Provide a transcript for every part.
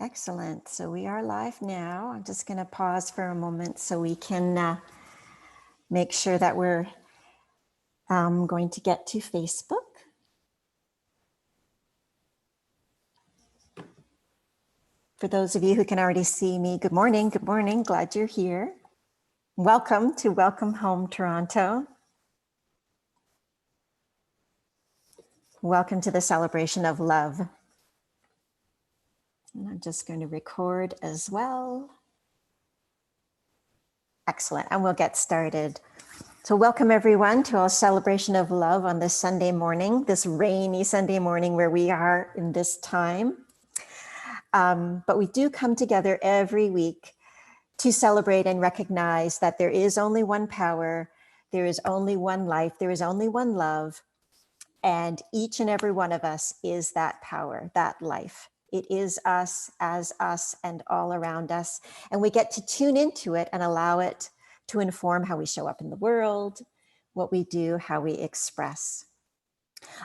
Excellent. So we are live now. I'm just going to pause for a moment so we can make sure that we're going to get to Facebook. For those of you who can already see me, good morning. Good morning. Glad you're here. Welcome to Welcome Home Toronto. Welcome to the celebration of love. And I'm just going to record as well. Excellent. And we'll get started. So welcome everyone to our celebration of love on this Sunday morning, this rainy Sunday morning where we are in this time. But we do come together every week to celebrate and recognize that there is only one power, there is only one life, there is only one love, and each and every one of us is that power, that life. It is us, as us, and all around us. And we get to tune into it and allow it to inform how we show up in the world, what we do, how we express.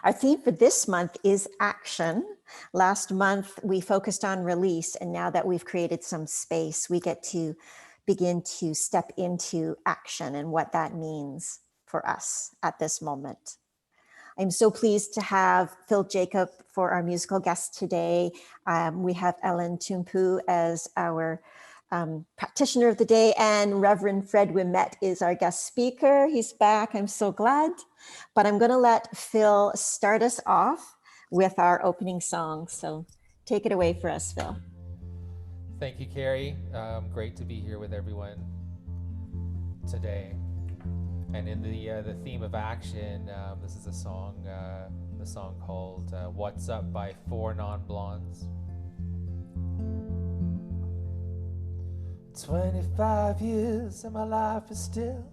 Our theme for this month is action. Last month, we focused on release, and now that we've created some space, we get to begin to step into action and what that means for us at this moment. I'm so pleased to have Phil Jacob for our musical guest today. We have Ellen Tumpu as our practitioner of the day, and Reverend Fred Wimet is our guest speaker. He's back, I'm so glad. But I'm gonna let Phil start us off with our opening song. So take it away for us, Phil. Thank you, Carrie. Great to be here with everyone today. And in the theme of action, this is a song, the song called What's Up by 4 Non-Blondes. 25 years and my life is still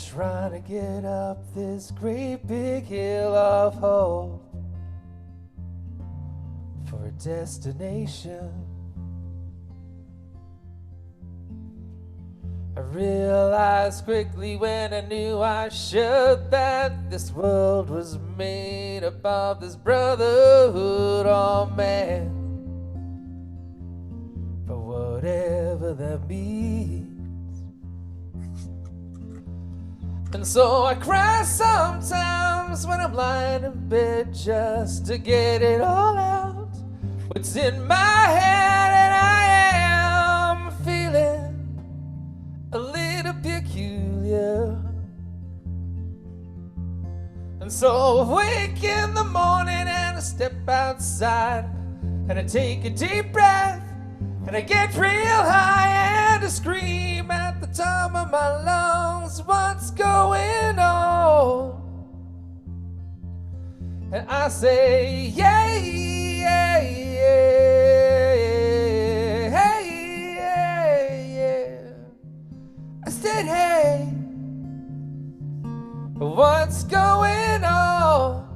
trying to get up this great big hill of hope for a destination. I realized quickly when I knew I should that this world was made up of this brotherhood of man. But whatever that means. And so I cry sometimes when I'm lying in bed just to get it all out. What's in my head, and I am feeling a little peculiar. And so I wake in the morning and I step outside and I take a deep breath and I get real high and I scream at the top of my lungs, what's going on? And I say, yeah, yeah, yeah, hey, yeah, yeah. I said, hey, what's going on?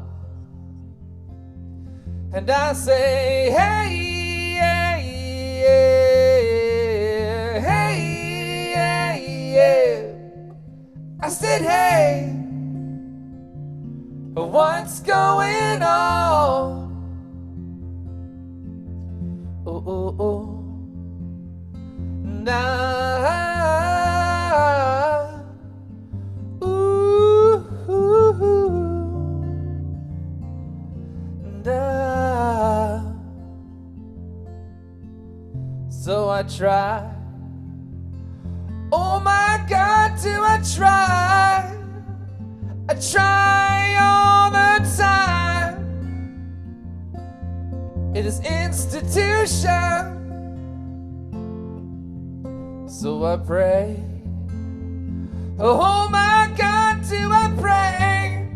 And I say, hey, yeah, yeah, hey, yeah, yeah. I said, hey, what's going on? Oh, oh, oh. Now, ooh, ooh, ooh. Now. So I try. Oh my God, do I try? I try all the time. It is institution. So I pray. Oh my God, do I pray?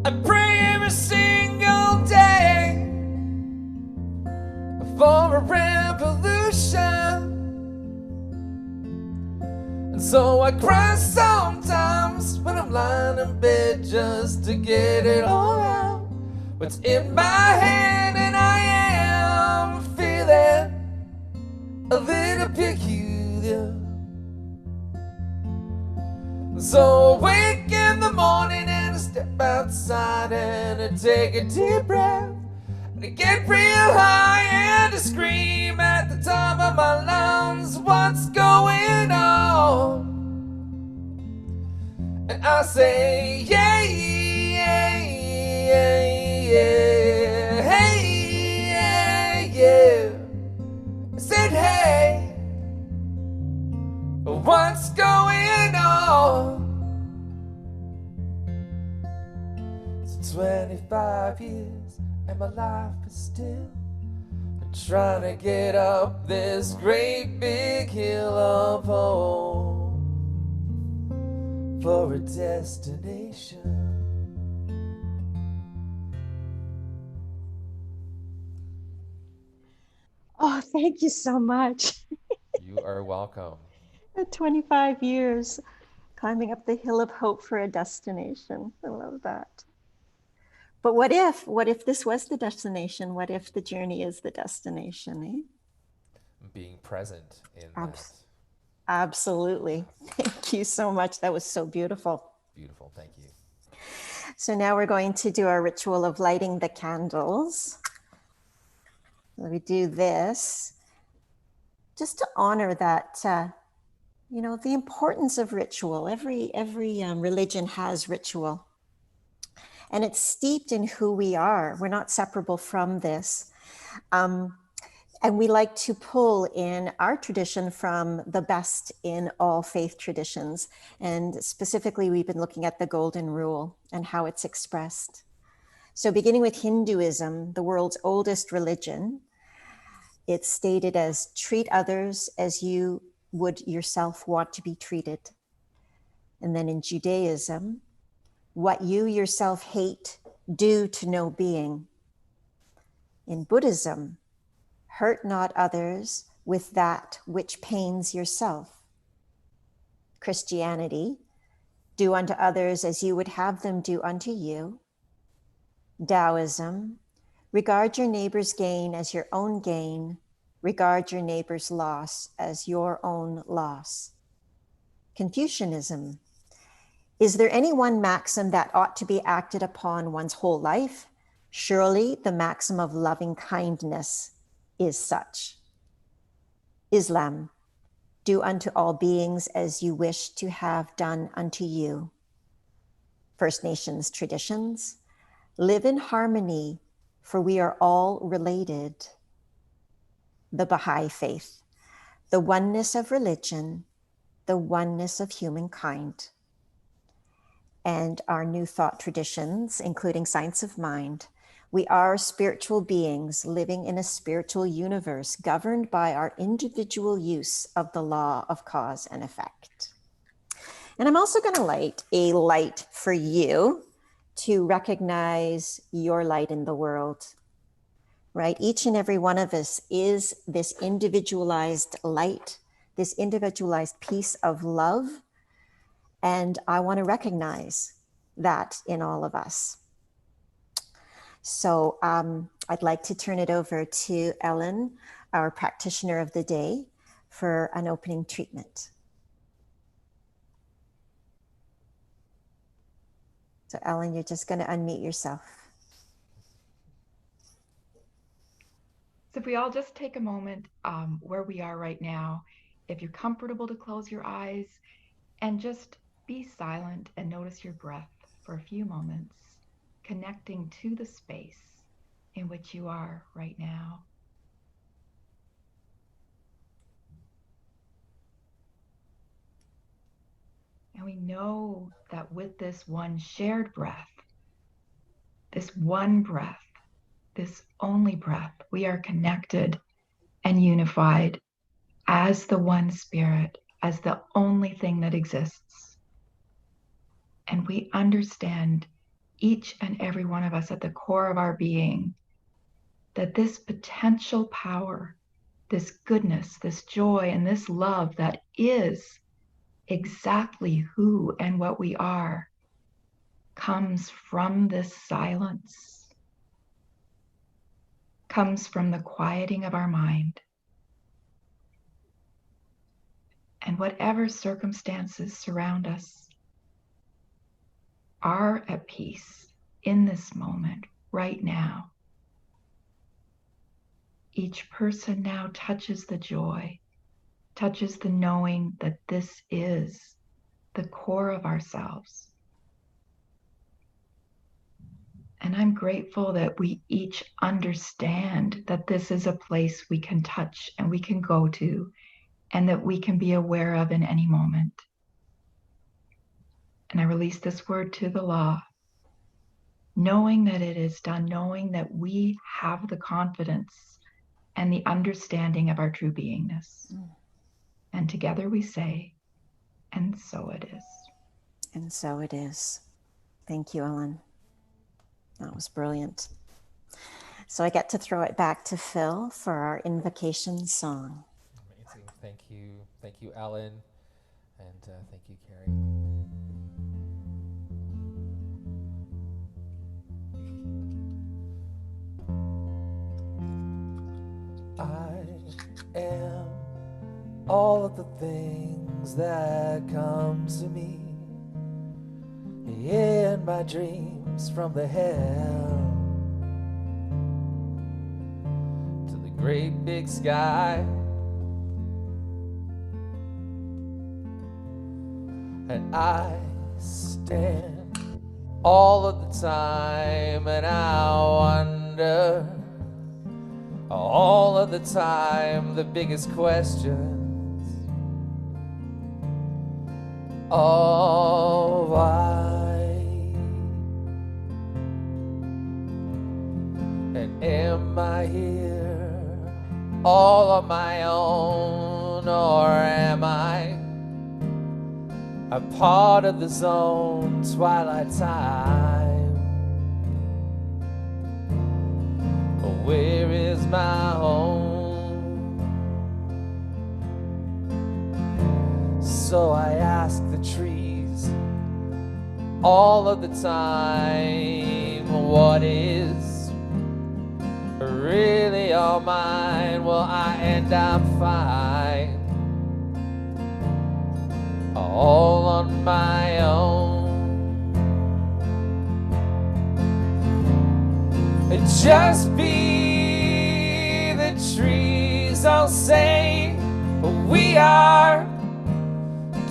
I pray every single day for a revolution. And so I cry sometimes when I'm lying in bed just to get it all out. What's in my head, and I am feeling a little peculiar. So I wake in the morning and I step outside and I take a deep breath and I get real high and I scream of my lungs, what's going on? And I say, yeah, yeah, yeah, yeah, hey, yeah, yeah. I said, hey, what's going on? It's 25 years and my life is still trying to get up this great big hill of hope for a destination. Oh, thank you so much. You are welcome. 25 years climbing up the hill of hope for a destination. I love that. But what if this was the destination? What if the journey is the destination? Being present in that. Absolutely. Thank you so much. That was so beautiful. Beautiful, thank you. So now we're going to do our ritual of lighting the candles. We do this just to honor that, the importance of ritual. Every religion has ritual, and it's steeped in who we are. We're not separable from this. And we like to pull in our tradition from the best in all faith traditions. And specifically, we've been looking at the Golden Rule and how it's expressed. So beginning with Hinduism, the world's oldest religion, it's stated as treat others as you would yourself want to be treated. And then in Judaism, what you yourself hate, do to no being. In Buddhism, hurt not others with that which pains yourself. Christianity, do unto others as you would have them do unto you. Taoism, regard your neighbor's gain as your own gain. Regard your neighbor's loss as your own loss. Confucianism, is there any one maxim that ought to be acted upon one's whole life? Surely the maxim of loving kindness is such. Islam, do unto all beings as you wish to have done unto you. First Nations traditions, live in harmony, for we are all related. The Baha'i faith, the oneness of religion, the oneness of humankind. And our New Thought traditions, including Science of Mind, we are spiritual beings living in a spiritual universe governed by our individual use of the law of cause and effect. And I'm also going to light a light for you to recognize your light in the world, right? Each and every one of us is this individualized light, this individualized piece of love. And I want to recognize that in all of us. So I'd like to turn it over to Ellen, our practitioner of the day, for an opening treatment. So Ellen, you're just going to unmute yourself. So if we all just take a moment where we are right now, if you're comfortable to close your eyes and just be silent and notice your breath for a few moments, connecting to the space in which you are right now. And we know that with this one shared breath, this one breath, this only breath, we are connected and unified as the one spirit, as the only thing that exists. And we understand, each and every one of us at the core of our being, that this potential power, this goodness, this joy, and this love that is exactly who and what we are, comes from this silence, comes from the quieting of our mind. And whatever circumstances surround us are at peace in this moment, right now. each person now touches the joy, touches the knowing that this is the core of ourselves. And I'm grateful that we each understand that this is a place we can touch and we can go to and that we can be aware of in any moment. And I release this word to the law, knowing that it is done, knowing that we have the confidence and the understanding of our true beingness. And together we say, and so it is. And so it is. Thank you, Ellen. That was brilliant. So I get to throw it back to Phil for our invocation song. Amazing. Thank you, Alan, and thank you, Carrie. I am all of the things that come to me in my dreams, from the hell to the great big sky. And I stand all of the time and I wonder all of the time the biggest questions. Oh, why? And am I here all on my own, or am I a part of the zone, twilight time? Where is my home? So I ask the trees all of the time, what is really all mine? Well, I end up fine, all on my own. Just be the trees, I'll say we are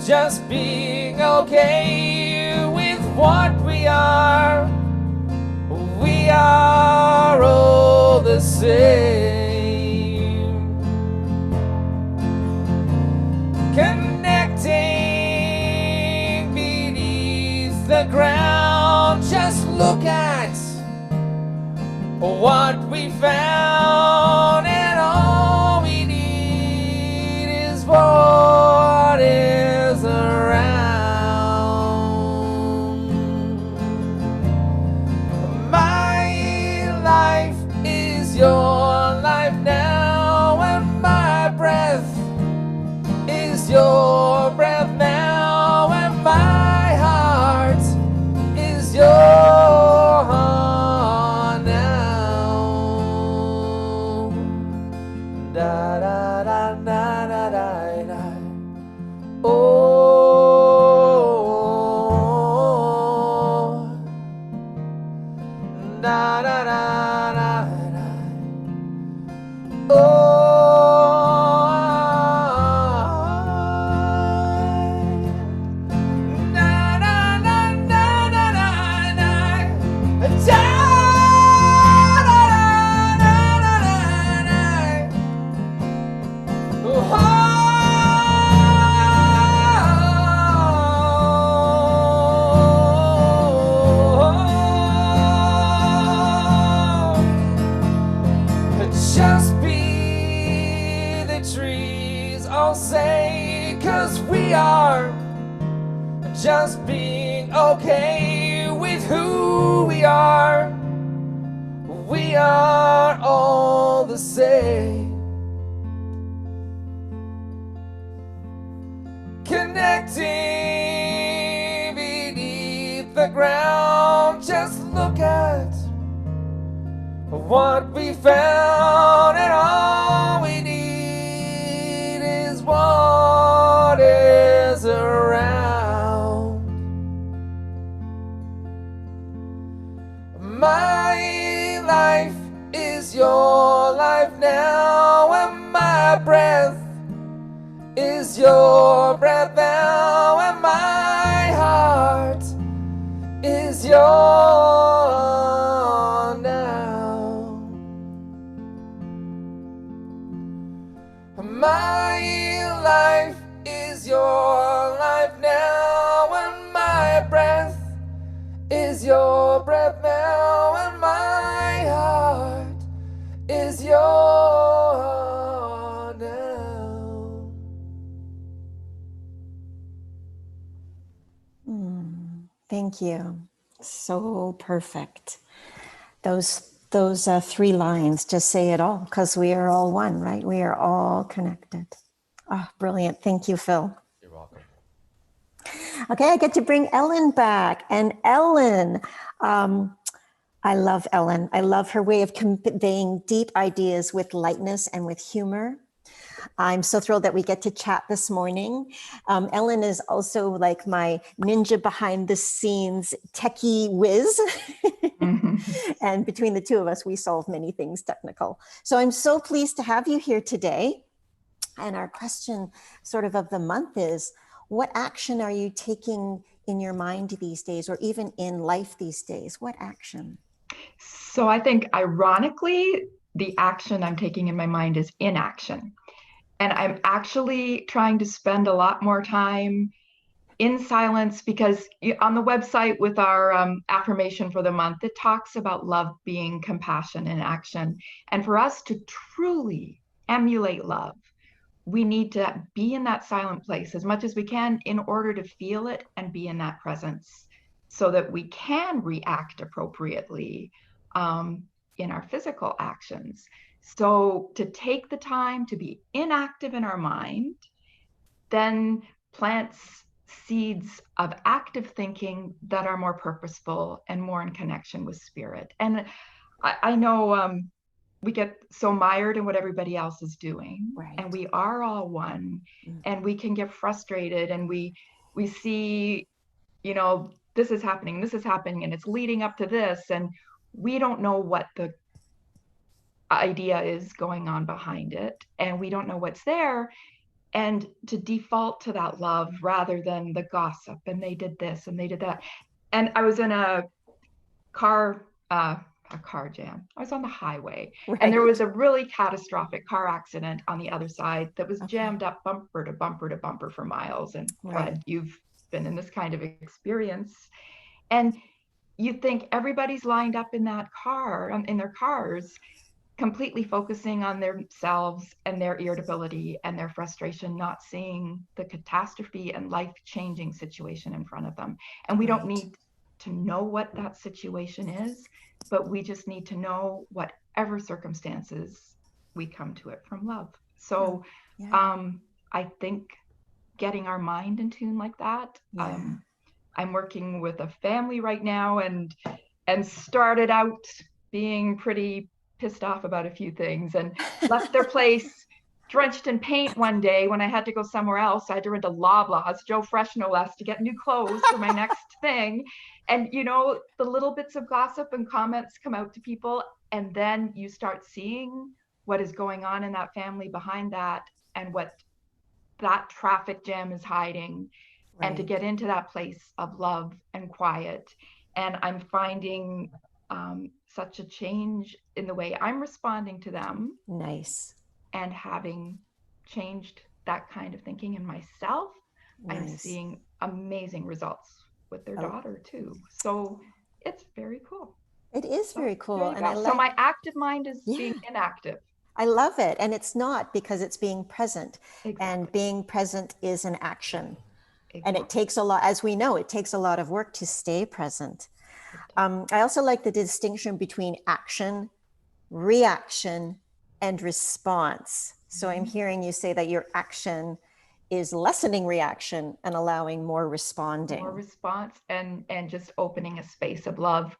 just being okay with what we are. We are all the same, connecting beneath the ground. Just look at what we found, and all we need is what is around. My life is your life now, and my breath is your breath now, and my heart is your heart now. Da da da da da da da. Oh, da da da da da. Oh. Just be the trees, I'll say, 'cause we are just being okay with who we are. We are all the same, connecting beneath the ground. Just look at what we found, and all we need is what is around. My life is your life now, is your breath now, and my heart is your now. My life is your life now, and my breath is your breath now, and my heart is your now. Thank you. So perfect. Those 3 lines just say it all, because we are all one, right? We are all connected. Oh, brilliant. Thank you, Phil. You're welcome. Okay, I get to bring Ellen back. And Ellen, I love Ellen. I love her way of conveying deep ideas with lightness and with humor. I'm so thrilled that we get to chat this morning. Ellen is also like my ninja behind the scenes techie whiz. And between the two of us, we solve many things technical. So I'm so pleased to have you here today. And our question sort of the month is, what action are you taking in your mind these days, or even in life these days? What action? So I think, ironically, the action I'm taking in my mind is inaction. And I'm actually trying to spend a lot more time in silence, because on the website with our affirmation for the month, it talks about love being compassion in action. And for us to truly emulate love, we need to be in that silent place as much as we can in order to feel it and be in that presence, so that we can react appropriately in our physical actions. So to take the time to be inactive in our mind, then plants seeds of active thinking that are more purposeful and more in connection with spirit. And I know we get so mired in what everybody else is doing, Right. and we are all one, and we can get frustrated, and we see, this is happening, and it's leading up to this, and we don't know what the idea is going on behind it, and we don't know what's there. And to default to that love rather than the gossip, and they did this and they did that. And I was in a car jam. I was on the highway, Right. and there was a really catastrophic car accident on the other side that was jammed up bumper to bumper to bumper for miles. And Fred, you've been in this kind of experience, and you think everybody's lined up in that car, in their cars, completely focusing on themselves and their irritability and their frustration, not seeing the catastrophe and life-changing situation in front of them. And we don't need to know what that situation is, but we just need to know whatever circumstances, we come to it from love. So I think getting our mind in tune like that. I'm working with a family right now, and started out being pretty pissed off about a few things, and left their place drenched in paint one day when I had to go somewhere else. I had to rent a Loblaws, Joe Fresh no less, to get new clothes for my next thing. And the little bits of gossip and comments come out to people, and then you start seeing what is going on in that family behind that, and what that traffic jam is hiding. And to get into that place of love and quiet. And I'm finding such a change in the way I'm responding to them. Nice. And having changed that kind of thinking in myself, I'm seeing amazing results with their daughter too. So it's very cool. It is very cool. And so my active mind is being inactive. I love it. And it's not, because it's being present. Exactly. And being present is an action. And it takes a lot, as we know, it takes a lot of work to stay present. I also like the distinction between action, reaction, and response. So I'm hearing you say that your action is lessening reaction and allowing more responding. More response, and just opening a space of love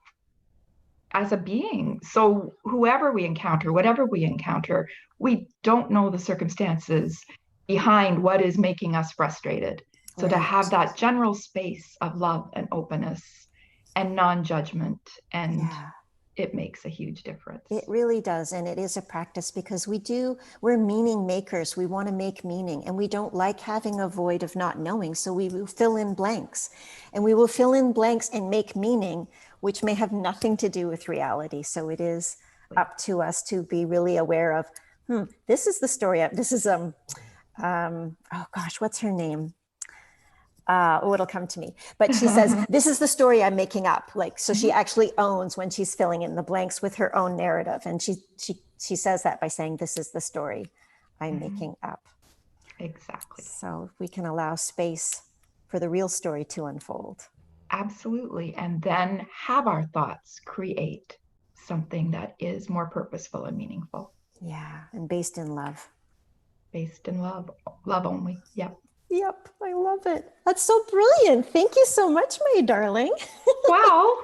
as a being. So whoever we encounter, whatever we encounter, we don't know the circumstances behind what is making us frustrated. So to have that general space of love and openness and non-judgment and it makes a huge difference. It really does. And it is a practice because we're meaning makers. We want to make meaning, and we don't like having a void of not knowing. So we will fill in blanks, and we will fill in blanks and make meaning, which may have nothing to do with reality. So it is up to us to be really aware of, this is the story. This is, oh gosh, what's her name? It'll come to me. But she says, this is the story I'm making up. Like, so she actually owns when she's filling in the blanks with her own narrative. And she says that by saying, this is the story I'm making up. Exactly. So we can allow space for the real story to unfold. Absolutely. And then have our thoughts create something that is more purposeful and meaningful. Yeah. And based in love. Based in love. Love only. Yep. Yep, I love it. That's so brilliant. Thank you so much, my darling. Wow,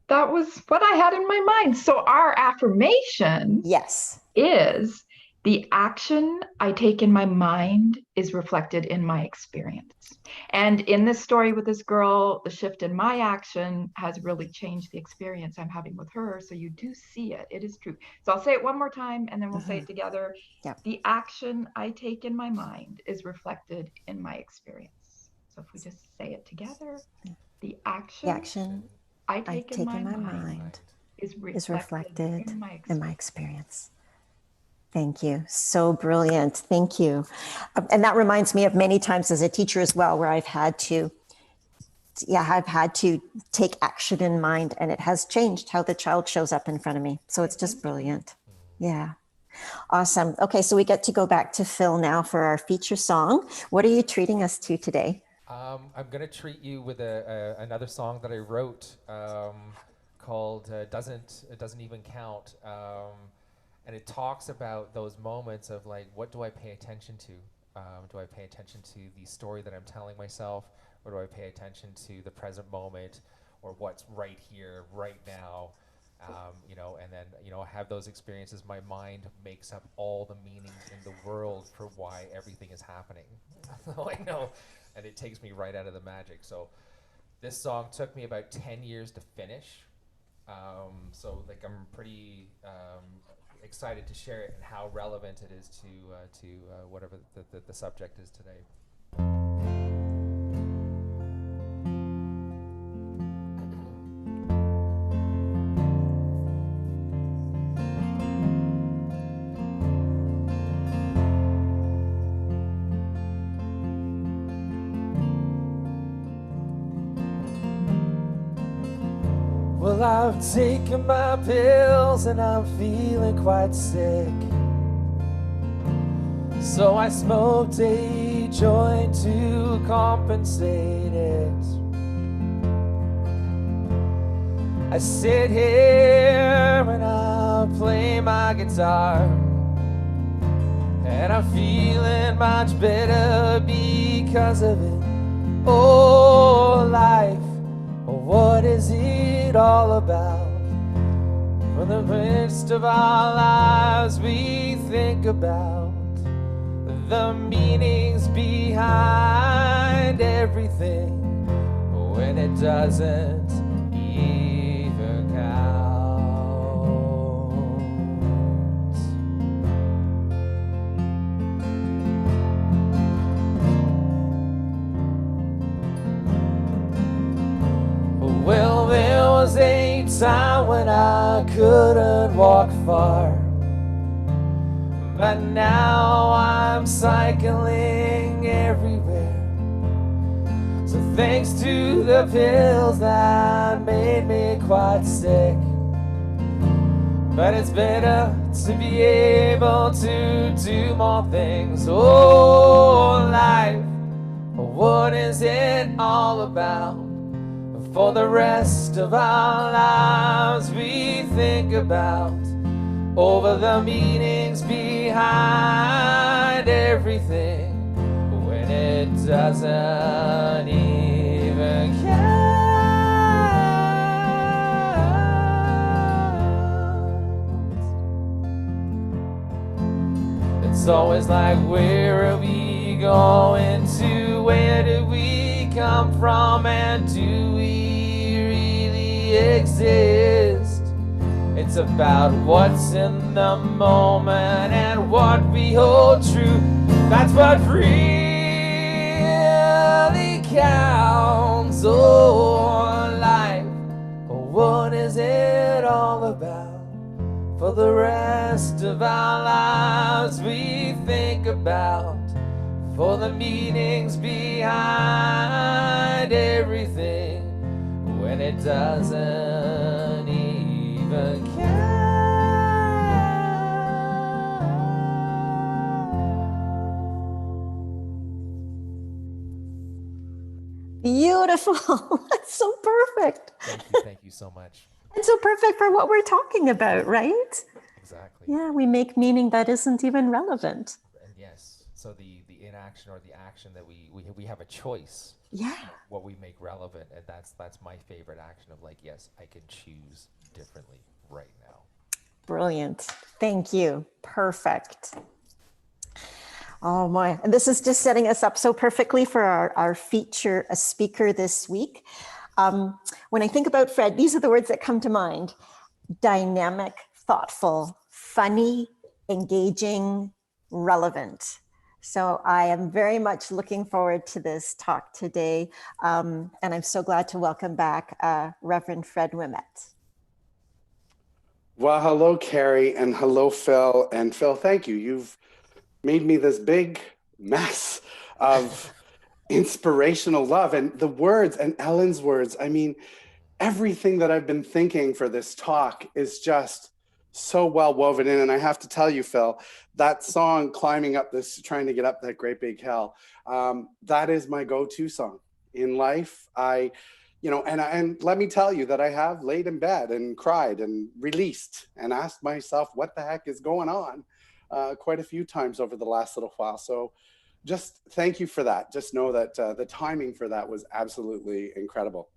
that was what I had in my mind. So our affirmation is the action I take in my mind is reflected in my experience. And in this story with this girl, the shift in my action has really changed the experience I'm having with her. So you do see it. It is true. So I'll say it one more time and then we'll say it together. Yep. The action I take in my mind is reflected in my experience. So if we just say it together, the action I take in my mind is reflected in my experience. Thank you. So brilliant. Thank you. And that reminds me of many times as a teacher as well, where I've had to take action in mind, and it has changed how the child shows up in front of me. So it's just brilliant. Yeah. Awesome. Okay. So we get to go back to Phil now for our feature song. What are you treating us to today? I'm going to treat you with another song that I wrote called Doesn't Even Count. And it talks about those moments of like, what do I pay attention to? Do I pay attention to the story that I'm telling myself? Or do I pay attention to the present moment or what's right here, right now? And then, I have those experiences. My mind makes up all the meanings in the world for why everything is happening. I know. And it takes me right out of the magic. So this song took me about 10 years to finish. So like I'm pretty excited to share it and how relevant it is to whatever the subject is today. Well, I've taken my pills and I'm feeling quite sick. So I smoked a joint to compensate it. I sit here and I play my guitar, and I'm feeling much better because of it. Oh, life, what is it all about? From the midst of our lives we think about the meanings behind everything, when it doesn't even count. Well, there was a time when I couldn't walk far, but now I'm cycling everywhere. So thanks to the pills that made me quite sick, but it's better to be able to do more things. Oh, life, what is it all about? For the rest of our lives we think about over the meanings behind everything, when it doesn't even count. It's always like, where are we going to? Where did we come from? And do we really exist? It's about what's in the moment and what we hold true. That's what really counts. Oh, life. What is it all about? For the rest of our lives we think about, for the meanings behind everything, when it doesn't even count. Beautiful. That's so perfect. Thank you so much. And so perfect for what we're talking about, right? Exactly. Yeah, we make meaning that isn't even relevant. And yes, so the inaction or the action that we have a choice. Yeah. What we make relevant, and that's my favorite action of like, yes, I can choose differently right now. Brilliant. Thank you. Perfect. Oh my, and this is just setting us up so perfectly for our feature speaker this week. When I think about Fred, these are the words that come to mind: dynamic, thoughtful, funny, engaging, relevant. So I am very much looking forward to this talk today. And I'm so glad to welcome back Reverend Fred Wimet. Well, hello, Carrie, and hello, Phil. And Phil, thank you. You've made me this big mess of inspirational love, and the words and Ellen's words. I mean, everything that I've been thinking for this talk is just so well woven in. And I have to tell you, Phil, that song, Climbing Up This, Trying to Get Up That Great Big Hill, that is my go-to song in life. And let me tell you that I have laid in bed and cried and released and asked myself what the heck is going on quite a few times over the last little while. So just thank you for that. Just know that the timing for that was absolutely incredible.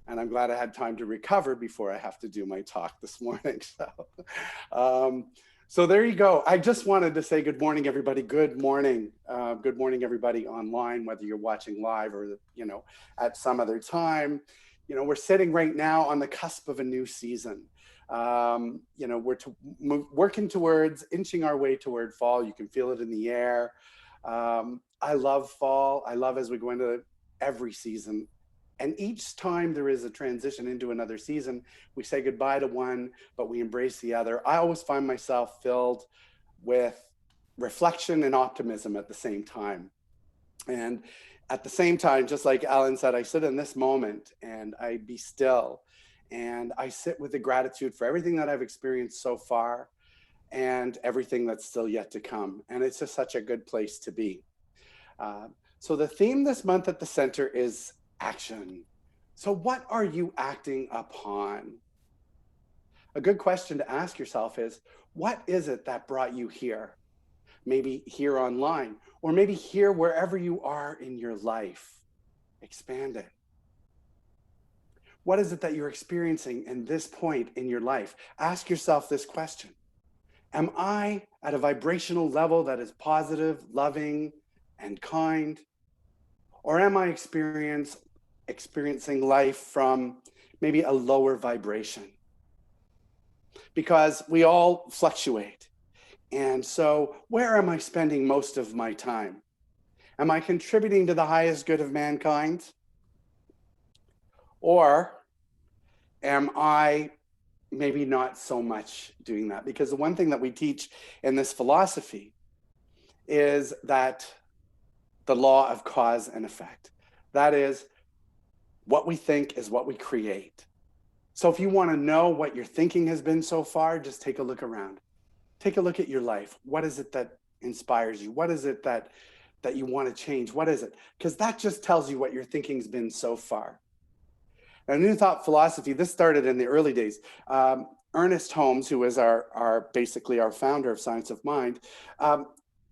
And I'm glad I had time to recover before I have to do my talk this morning. So there you go. I just wanted to say good morning, everybody. Good morning. Good morning, everybody online, whether you're watching live or, at some other time. We're sitting right now on the cusp of a new season. We're working towards, inching our way toward fall. You can feel it in the air. I love fall. I love as we go into every season. And each time there is a transition into another season, we say goodbye to one, but we embrace the other. I always find myself filled with reflection and optimism at the same time. And at the same time, just like Alan said, I sit in this moment and I be still. And I sit with the gratitude for everything that I've experienced so far and everything that's still yet to come. And it's just such a good place to be. So the theme this month at the center is action. So what are you acting upon? A good question to ask yourself is, what is it that brought you here? Maybe here online, or maybe here wherever you are in your life. Expand it. What is it that you're experiencing in this point in your life? Ask yourself this question. Am I at a vibrational level that is positive, loving, and kind? Or am I experiencing life from maybe a lower vibration? Because we all fluctuate. And so where am I spending most of my time? Am I contributing to the highest good of mankind? Or am I maybe not so much doing that? Because the one thing that we teach in this philosophy is that the law of cause and effect. That is, what we think is what we create. So if you want to know what your thinking has been so far, just take a look around. Take a look at your life. What is it that inspires you? What is it that you want to change? What is it? Because that just tells you what your thinking's been so far. Now, New Thought philosophy, this started in the early days. Ernest Holmes, who was basically our founder of Science of Mind,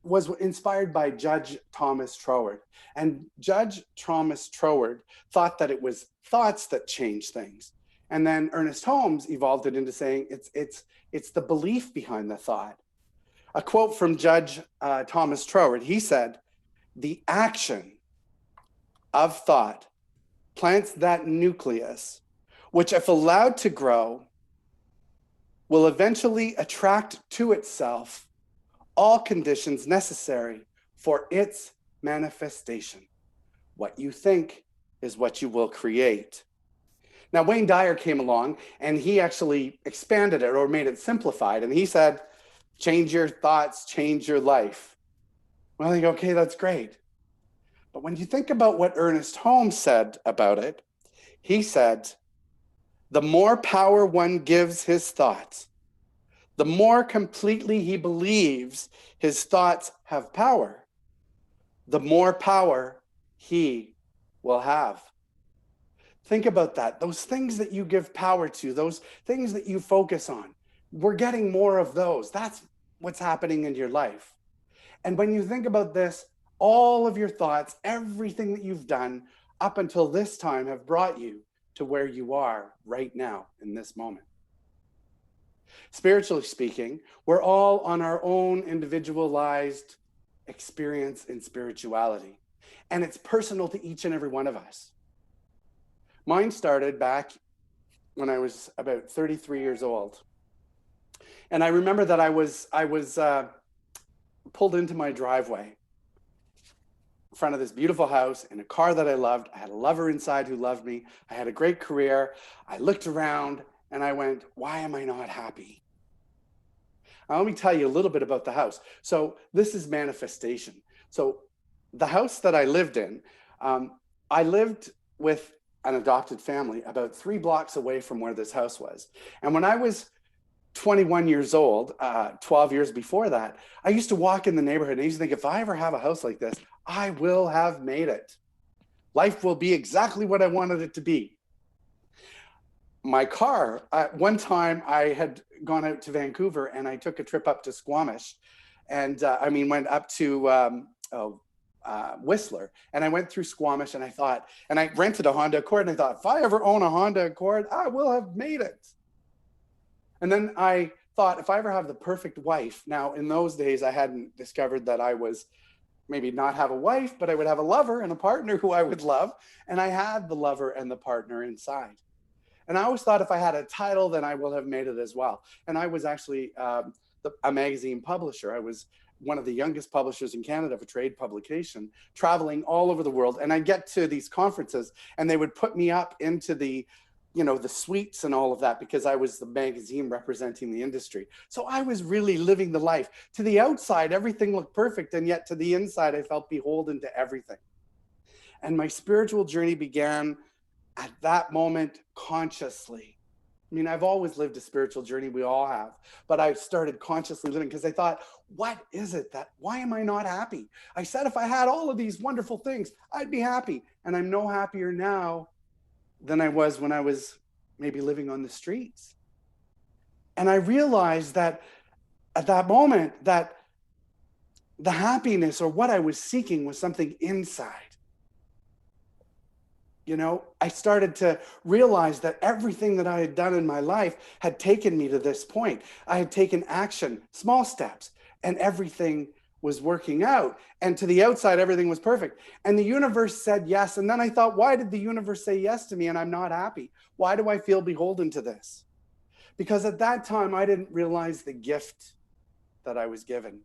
was inspired by Judge Thomas Troward. And Judge Thomas Troward thought that it was thoughts that change things. And then Ernest Holmes evolved it into saying it's the belief behind the thought. A quote from Judge Thomas Troward, he said, "The action of thought plants that nucleus, which if allowed to grow, will eventually attract to itself all conditions necessary for its manifestation. What you think is what you will create. Now, Wayne Dyer came along and he actually expanded it or made it simplified. And he said, change your thoughts, change your life. Well, I think, okay, that's great. But when you think about what Ernest Holmes said about it, he said, the more power one gives his thoughts, the more completely he believes his thoughts have power, the more power he will have. Think about that. Those things that you give power to, those things that you focus on, we're getting more of those. That's what's happening in your life. And when you think about this, all of your thoughts, everything that you've done up until this time have brought you to where you are right now in this moment. Spiritually speaking, we're all on our own individualized experience in spirituality, and it's personal to each and every one of us. Mine started back when I was about 33 years old. And I remember that I was pulled into my driveway in front of this beautiful house in a car that I loved. I had a lover inside who loved me. I had a great career. I looked around and I went, why am I not happy? Now, let me tell you a little bit about the house. So this is manifestation. So the house that I lived in, I lived with an adopted family about 3 blocks away from where this house was. And when I was 21 years old, 12 years before that, I used to walk in the neighborhood and I used to think, if I ever have a house like this, I will have made it. Life will be exactly what I wanted it to be. My car, one time I had gone out to Vancouver and I took a trip up to Squamish and went up to Whistler, and I went through Squamish and I thought, and I rented a Honda Accord and I thought, if I ever own a Honda Accord, I will have made it. And then I thought, if I ever have the perfect wife, now in those days I hadn't discovered that I was maybe not have a wife, but I would have a lover and a partner who I would love, and I had the lover and the partner inside. And I always thought if I had a title, then I will have made it as well. And I was actually a magazine publisher. I was one of the youngest publishers in Canada for trade publication, traveling all over the world. And I'd get to these conferences and they would put me up into the suites and all of that because I was the magazine representing the industry. So I was really living the life. To the outside, everything looked perfect. And yet to the inside, I felt beholden to everything. And my spiritual journey began at that moment consciously. I mean, I've always lived a spiritual journey, we all have, but I started consciously living because I thought, what is it why am I not happy? I said, if I had all of these wonderful things, I'd be happy. And I'm no happier now than I was when I was maybe living on the streets. And I realized that at that moment that the happiness or what I was seeking was something inside. I started to realize that everything that I had done in my life had taken me to this point. I had taken action, small steps, and everything was working out. And to the outside, everything was perfect. And the universe said yes. And then I thought, why did the universe say yes to me and I'm not happy? Why do I feel beholden to this? Because at that time, I didn't realize the gift that I was given.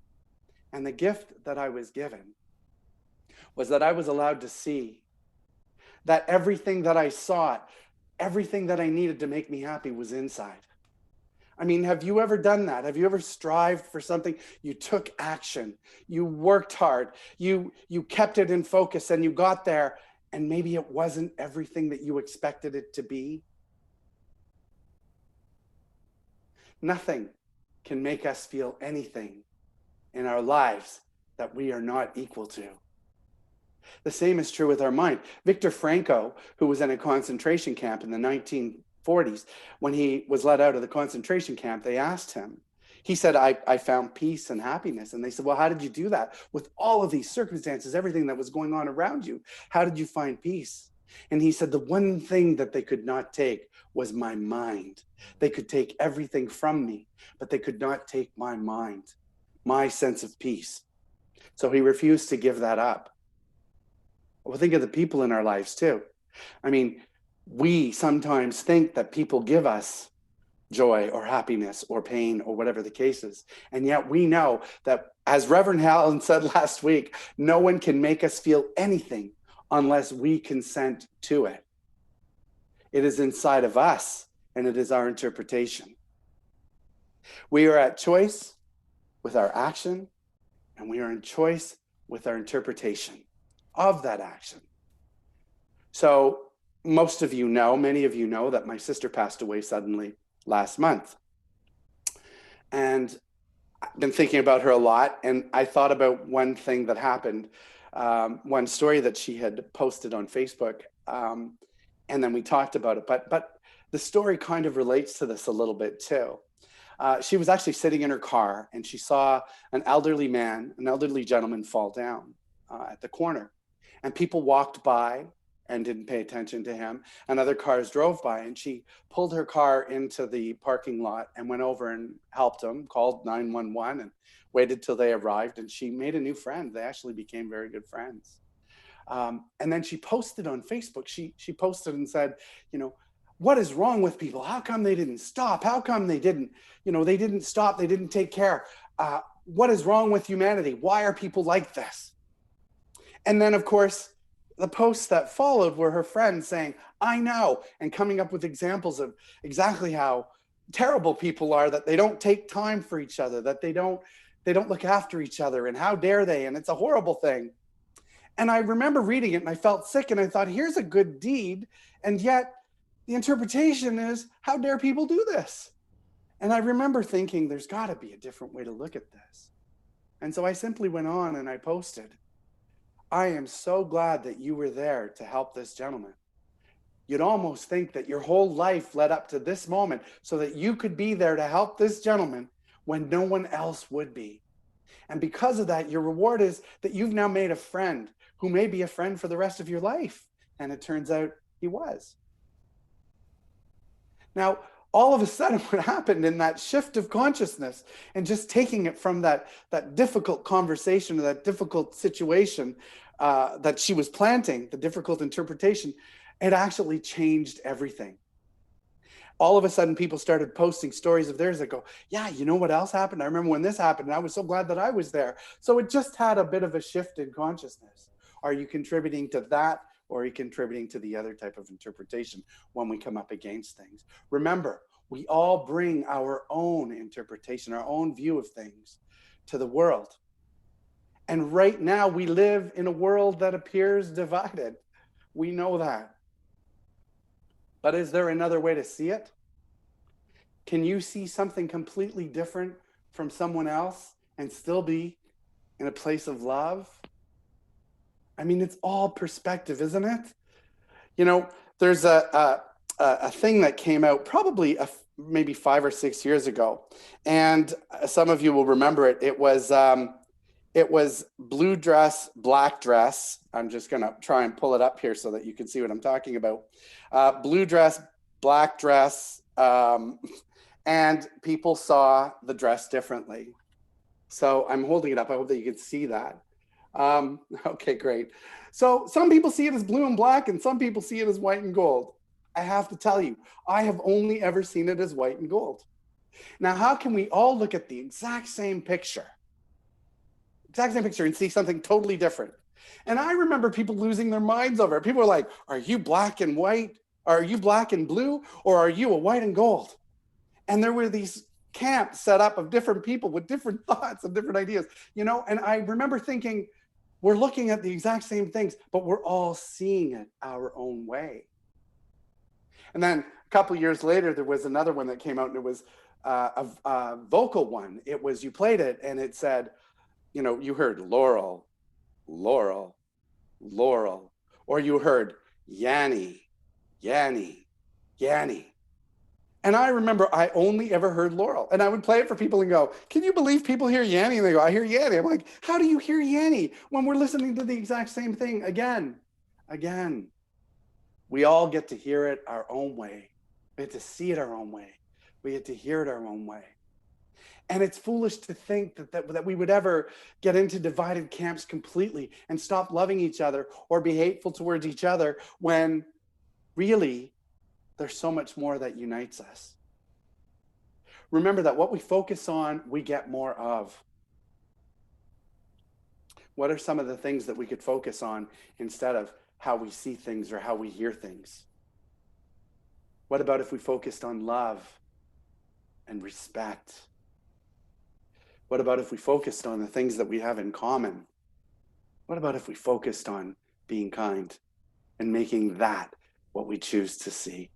And the gift that I was given was that I was allowed to see that everything that I sought, everything that I needed to make me happy was inside. I mean, have you ever done that? Have you ever strived for something? You took action, you worked hard, you kept it in focus and you got there and maybe it wasn't everything that you expected it to be. Nothing can make us feel anything in our lives that we are not equal to. The same is true with our mind. Viktor Frankl, who was in a concentration camp in the 1940s, when he was let out of the concentration camp, they asked him, he said, I found peace and happiness. And they said, well, how did you do that? With all of these circumstances, everything that was going on around you, how did you find peace? And he said, the one thing that they could not take was my mind. They could take everything from me, but they could not take my mind, my sense of peace. So he refused to give that up. Well, think of the people in our lives too. I mean, we sometimes think that people give us joy or happiness or pain or whatever the case is. And yet we know that, as Reverend Helen said last week, no one can make us feel anything unless we consent to it. It is inside of us, and it is our interpretation. We are at choice with our action, and we are in choice with our interpretation of that action. So most of you know, many of you know, that my sister passed away suddenly last month. And I've been thinking about her a lot, and I thought about one thing that happened, one story that she had posted on Facebook, and then we talked about it. But the story kind of relates to this a little bit too. She was actually sitting in her car, and she saw an elderly gentleman fall down at the corner, and people walked by and didn't pay attention to him, and other cars drove by, and she pulled her car into the parking lot and went over and helped him, called 911, and waited till they arrived, and she made a new friend. They actually became very good friends. And then she posted on Facebook, she posted and said, what is wrong with people? How come they didn't stop? How come they didn't stop? They didn't take care. What is wrong with humanity? Why are people like this? And then, of course, the posts that followed were her friends saying, I know, and coming up with examples of exactly how terrible people are, that they don't take time for each other, that they don't look after each other, and how dare they, and it's a horrible thing. And I remember reading it, and I felt sick, and I thought, here's a good deed, and yet the interpretation is, how dare people do this? And I remember thinking, there's got to be a different way to look at this. And so I simply went on and I posted, I am so glad that you were there to help this gentleman. You'd almost think that your whole life led up to this moment so that you could be there to help this gentleman when no one else would be. And because of that, your reward is that you've now made a friend who may be a friend for the rest of your life. And it turns out he was. Now, all of a sudden, what happened in that shift of consciousness and just taking it from that difficult conversation or that difficult situation that she was planting, the difficult interpretation, it actually changed everything. All of a sudden, people started posting stories of theirs that go, yeah, you know what else happened? I remember when this happened, and I was so glad that I was there. So it just had a bit of a shift in consciousness. Are you contributing to that? Or are you contributing to the other type of interpretation when we come up against things? Remember, we all bring our own interpretation, our own view of things to the world. And right now we live in a world that appears divided. We know that. But is there another way to see it? Can you see something completely different from someone else and still be in a place of love? I mean, it's all perspective, isn't it? There's a thing that came out probably maybe 5 or 6 years ago, and some of you will remember it. It was blue dress, black dress. I'm just gonna try and pull it up here so that you can see what I'm talking about. Blue dress, black dress, and people saw the dress differently. So I'm holding it up. I hope that you can see that. Okay, great. So some people see it as blue and black, and some people see it as white and gold. I have to tell you, I have only ever seen it as white and gold. Now, how can we all look at the exact same picture and see something totally different? And I remember people losing their minds over it. People were like, are you black and white? Are you black and blue? Or are you a white and gold? And there were these camps set up of different people with different thoughts and different ideas, and I remember thinking, we're looking at the exact same things, but we're all seeing it our own way. And then a couple of years later, there was another one that came out, and it was a vocal one. It was, you played it, and it said, you heard Laurel, Laurel, Laurel, or you heard Yanny, Yanny, Yanny. And I remember I only ever heard Laurel, and I would play it for people and go, can you believe people hear Yanny? And they go, I hear Yanny. I'm like, how do you hear Yanny when we're listening to the exact same thing again? We all get to hear it our own way. We get to see it our own way. We get to hear it our own way. And it's foolish to think that we would ever get into divided camps completely and stop loving each other or be hateful towards each other when really there's so much more that unites us. remember that what we focus on, we get more of. What are some of the things that we could focus on instead of how we see things or how we hear things? What about if we focused on love and respect? What about if we focused on the things that we have in common? What about if we focused on being kind and making that what we choose to see?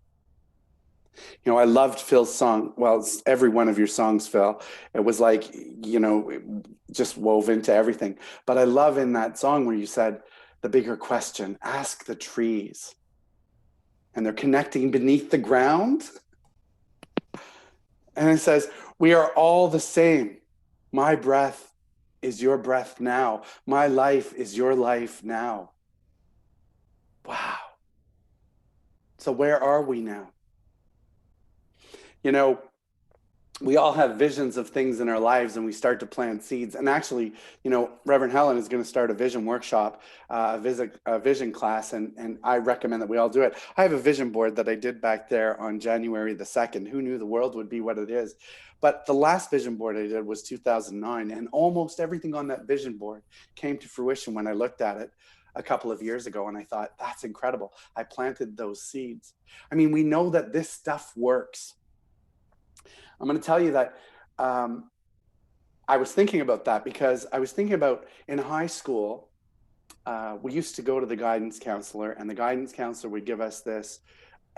You know, I loved Phil's song. Well, it's every one of your songs, Phil. It was like, you know, just wove into everything. But I love in that song where you said, the bigger question, ask the trees. And they're connecting beneath the ground. And it says, we are all the same. My breath is your breath now. My life is your life now. Wow. So where are we now? You know, we all have visions of things in our lives and we start to plant seeds. And actually, you know, Reverend Helen is going to start a vision workshop, a vision class, and I recommend that we all do it. I have a vision board that I did back there on January the 2nd. Who knew the world would be what it is? But the last vision board I did was 2009, and almost everything on that vision board came to fruition when I looked at it a couple of years ago, and I thought, that's incredible. I planted those seeds. I mean, we know that this stuff works. I'm going to tell you that I was thinking about that because I was thinking about in high school, we used to go to the guidance counselor, and the guidance counselor would give us this,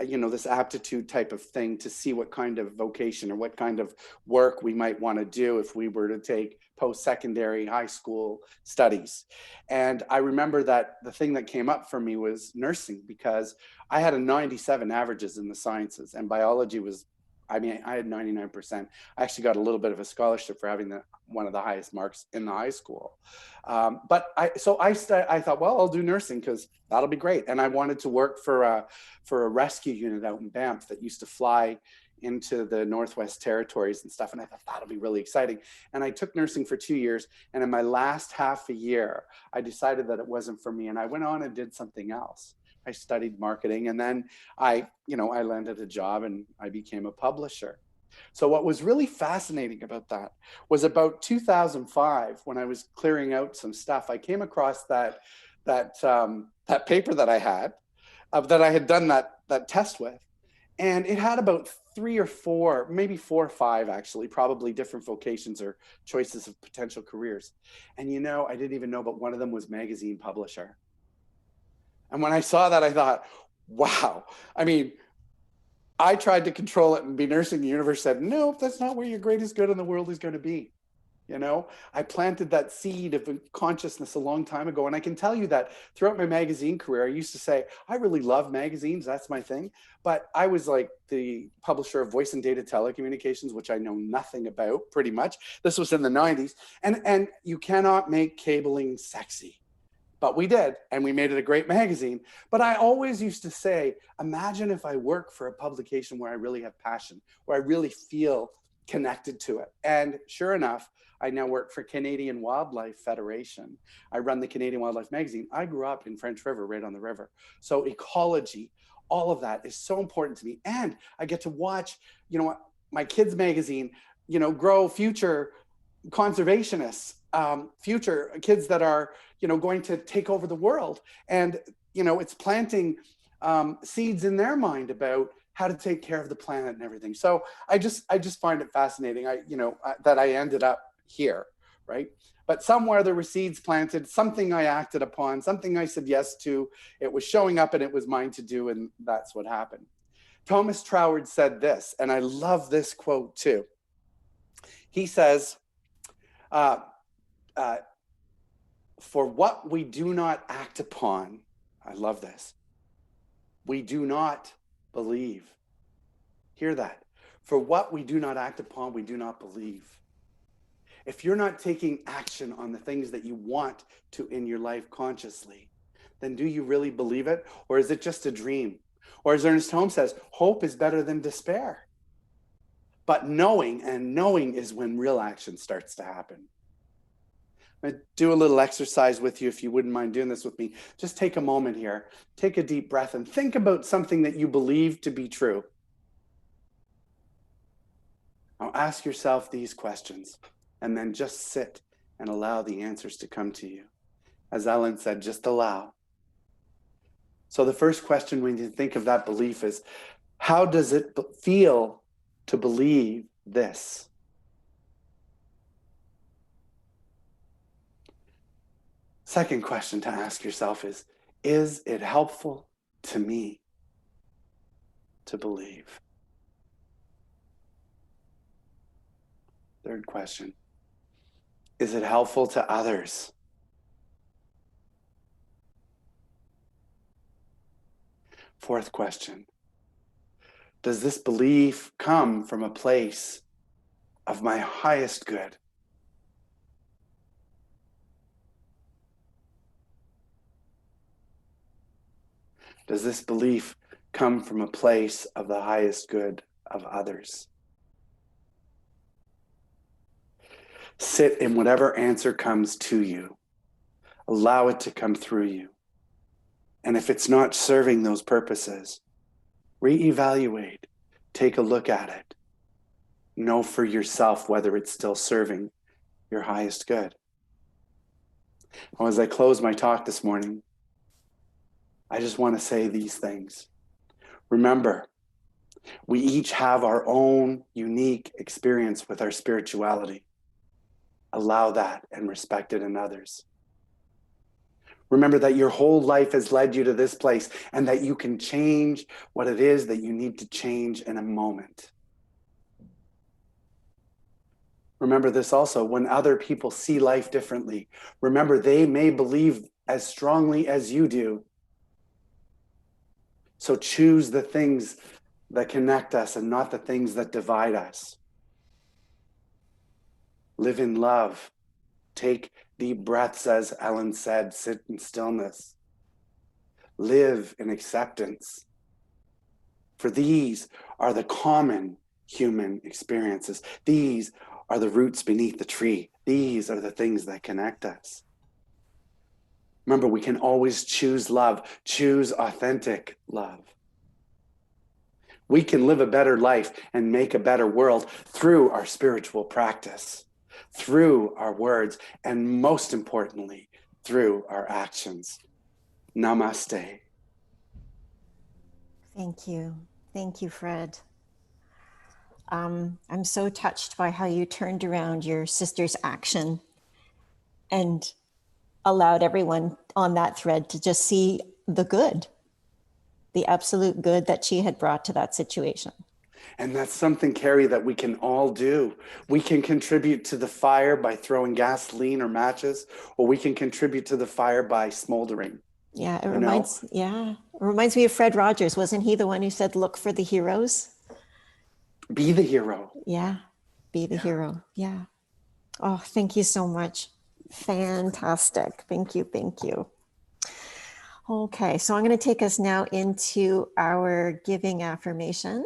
you know, this aptitude type of thing to see what kind of vocation or what kind of work we might want to do if we were to take post-secondary high school studies. And I remember that the thing that came up for me was nursing, because I had a 97 averages in the sciences, and biology was, I mean, I had 99%. I actually got a little bit of a scholarship for having one of the highest marks in the high school. But I thought, well, I'll do nursing because that'll be great. And I wanted to work for a rescue unit out in Banff that used to fly into the Northwest Territories and stuff. And I thought that'll be really exciting. And I took nursing for 2 years. And in my last half a year, I decided that it wasn't for me. And I went on and did something else. I studied marketing, and then I landed a job and I became a publisher. So what was really fascinating about that was about 2005, when I was clearing out some stuff, I came across that paper that I had, that I had done that test with, and it had about 3 or 4, maybe 4 or 5 actually, probably different vocations or choices of potential careers. And you know, I didn't even know, but one of them was magazine publisher. And when I saw that, I thought, wow. I mean, I tried to control it and be nursing. The universe said, no, that's not where your greatest good in the world is going to be. You know, I planted that seed of consciousness a long time ago. And I can tell you that throughout my magazine career, I used to say, I really love magazines. That's my thing. But I was like the publisher of Voice and Data Telecommunications, which I know nothing about pretty much. This was in the 90s. And you cannot make cabling sexy. But we did, and we made it a great magazine. But I always used to say, imagine if I work for a publication where I really have passion, where I really feel connected to it. And sure enough, I now work for Canadian Wildlife Federation. I run the Canadian Wildlife magazine. I grew up in French River, right on the river. So ecology, all of that is so important to me. And I get to watch, you know, my kids' magazine, you know, grow future conservationists, future kids that are, you know, going to take over the world. And, you know, it's planting seeds in their mind about how to take care of the planet and everything. So I just find it fascinating. That I ended up here, right? But somewhere there were seeds planted, something I acted upon, something I said yes to. It was showing up and it was mine to do. And that's what happened. Thomas Troward said this, and I love this quote too. He says, for what we do not act upon, I love this, we do not believe. Hear that. For what we do not act upon, we do not believe. If you're not taking action on the things that you want to in your life consciously, then do you really believe it? Or is it just a dream? Or as Ernest Holmes says, hope is better than despair. But knowing is when real action starts to happen. I'm going to do a little exercise with you, if you wouldn't mind doing this with me. Just take a moment here, take a deep breath, and think about something that you believe to be true. Now ask yourself these questions and then just sit and allow the answers to come to you. As Ellen said, just allow. So the first question when you think of that belief is, how does it feel to believe this? Second question to ask yourself is it helpful to me to believe? Third question, is it helpful to others? Fourth question, does this belief come from a place of my highest good? Does this belief come from a place of the highest good of others? Sit in whatever answer comes to you. Allow it to come through you. And if it's not serving those purposes, reevaluate, take a look at it. Know for yourself whether it's still serving your highest good. Well, as I close my talk this morning, I just want to say these things. Remember, we each have our own unique experience with our spirituality. Allow that and respect it in others. Remember that your whole life has led you to this place and that you can change what it is that you need to change in a moment. Remember this also, when other people see life differently, remember they may believe as strongly as you do. So choose the things that connect us and not the things that divide us. Live in love. Take deep breaths, as Ellen said, sit in stillness. Live in acceptance. For these are the common human experiences. These are the roots beneath the tree. These are the things that connect us. Remember, we can always choose love, choose authentic love. We can live a better life and make a better world through our spiritual practice, through our words, and most importantly, through our actions. Namaste. Thank you. Thank you, Fred. I'm so touched by how you turned around your sister's action and allowed everyone on that thread to just see the good, the absolute good that she had brought to that situation. And that's something, Carrie, that we can all do. We can contribute to the fire by throwing gasoline or matches, or we can contribute to the fire by smoldering. Yeah, it reminds me of Fred Rogers. Wasn't he the one who said, look for the heroes? Be the hero. Yeah, be the hero. Yeah. Oh, thank you so much. Fantastic. Thank you. Thank you. Okay, so I'm going to take us now into our giving affirmation.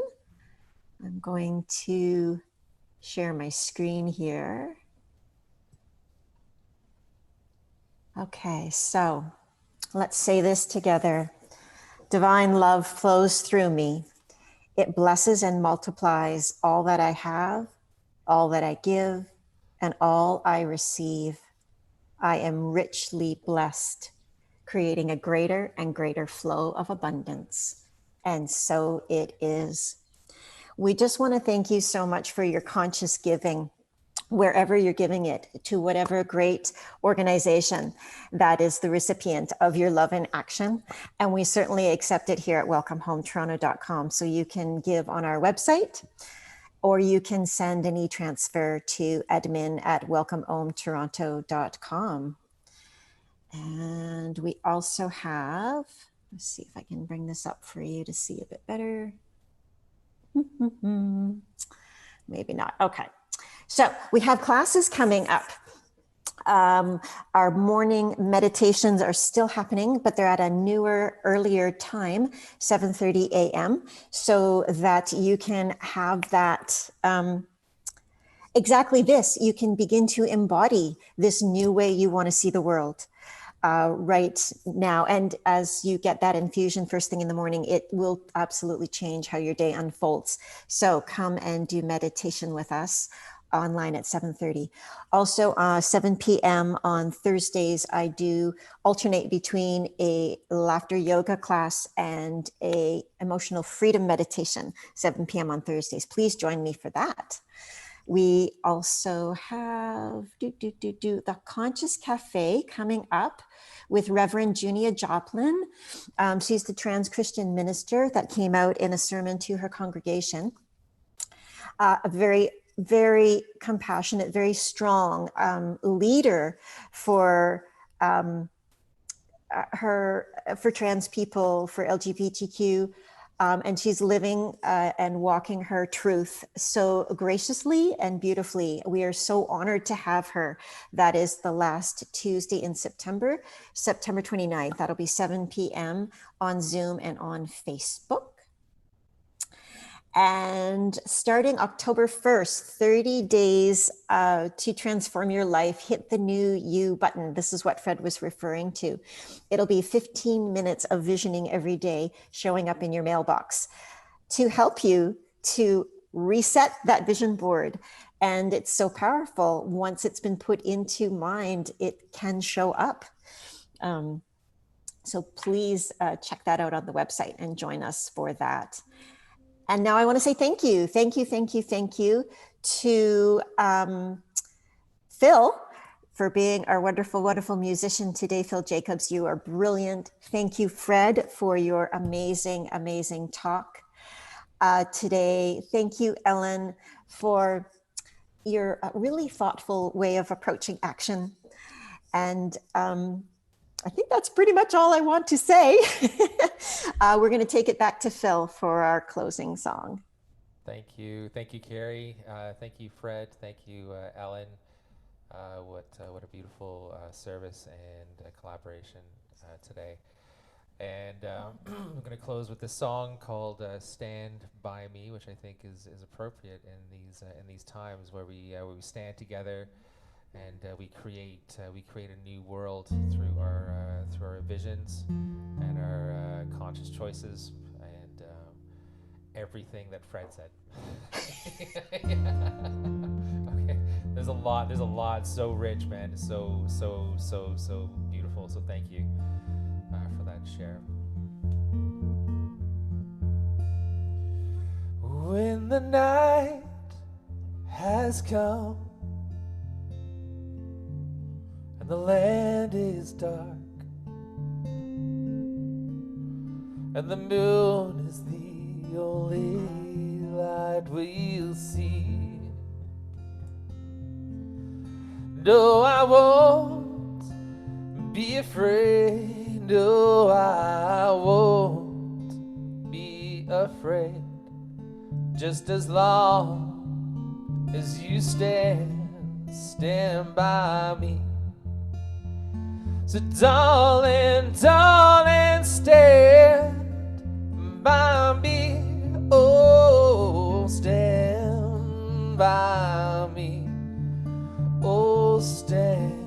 I'm going to share my screen here. Okay, so let's say this together. Divine love flows through me. It blesses and multiplies all that I have, all that I give, and all I receive. I am richly blessed, creating a greater and greater flow of abundance. And so it is. We just want to thank you so much for your conscious giving, wherever you're giving it, to whatever great organization that is the recipient of your love in action. And we certainly accept it here at welcomehometoronto.com. So you can give on our website, or you can send an e-transfer to admin@welcomehometoronto.com. And we also have, let's see if I can bring this up for you to see a bit better. Maybe not. Okay. So we have classes coming up. Our morning meditations are still happening, but they're at a newer, earlier time, 7:30 a.m., so that you can have that, exactly this, you can begin to embody this new way you want to see the world. right now. And as you get that infusion first thing in the morning, it will absolutely change how your day unfolds. So come and do meditation with us online at 7:30. Also, 7 p.m. on Thursdays, I do alternate between a laughter yoga class and a emotional freedom meditation, 7 p.m. on Thursdays. Please join me for that. We also have the Conscious Cafe coming up with Reverend Junia Joplin. She's the trans Christian minister that came out in a sermon to her congregation. A very compassionate, very strong leader for for trans people, for LGBTQ. And she's living and walking her truth so graciously and beautifully. We are so honored to have her. That is the last Tuesday in September, September 29th. That'll be 7 p.m. on Zoom and on Facebook. And starting October 1st, 30 days to transform your life, hit the new you button. This is what Fred was referring to. It'll be 15 minutes of visioning every day showing up in your mailbox to help you to reset that vision board. And it's so powerful. Once it's been put into mind, it can show up. So please check that out on the website and join us for that. And now I want to say thank you to Phil for being our wonderful, wonderful musician today. Phil Jacobs, you are brilliant. Thank you, Fred, for your amazing, amazing talk today. Thank you, Ellen, for your really thoughtful way of approaching action. And I think that's pretty much all I want to say. We're going to take it back to Phil for our closing song. Thank you, Carrie. Thank you, Fred. Thank you, Ellen. What a beautiful service and collaboration today. And I'm going to close with this song called "Stand by Me," which I think is appropriate in these times where we stand together. And we create a new world through our visions and our conscious choices and everything that Fred said. Okay, there's a lot, so rich, man, so beautiful. So thank you for that share. When the night has come and the land is dark, and the moon is the only light we'll see. No, I won't be afraid. No, I won't be afraid. Just as long as you stand by me. So darling, stand by me. Oh, stand by me. Oh, stand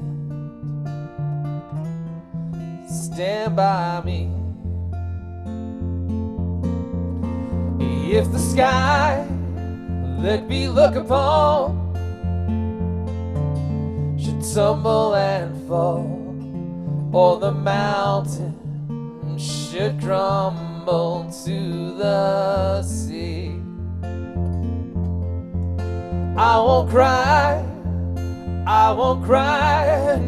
by me. If the sky that we look upon should tumble and fall, or the mountain should crumble to the sea, I won't cry,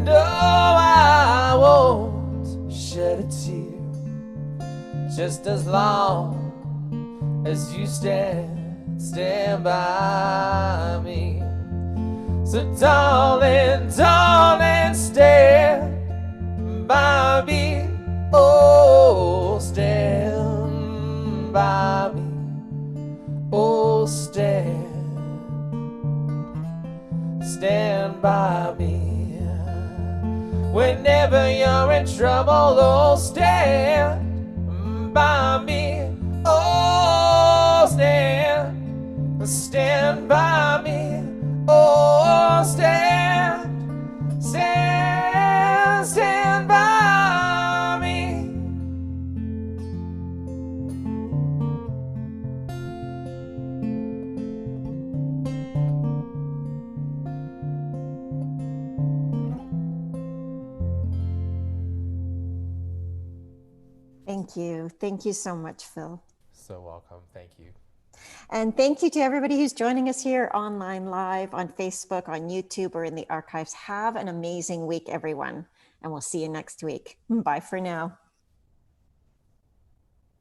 no, I won't shed a tear, just as long as you stand by me. So darling, stand by me. Oh, stand by me. Oh, stand by me. Whenever you're in trouble, oh, stand by me. Oh, stand by me. Oh, stand by Thank you. Thank you so much, Phil. So welcome. Thank you. And thank you to everybody who's joining us here online, live, on Facebook, on YouTube, or in the archives. Have an amazing week, everyone. And we'll see you next week. Bye for now.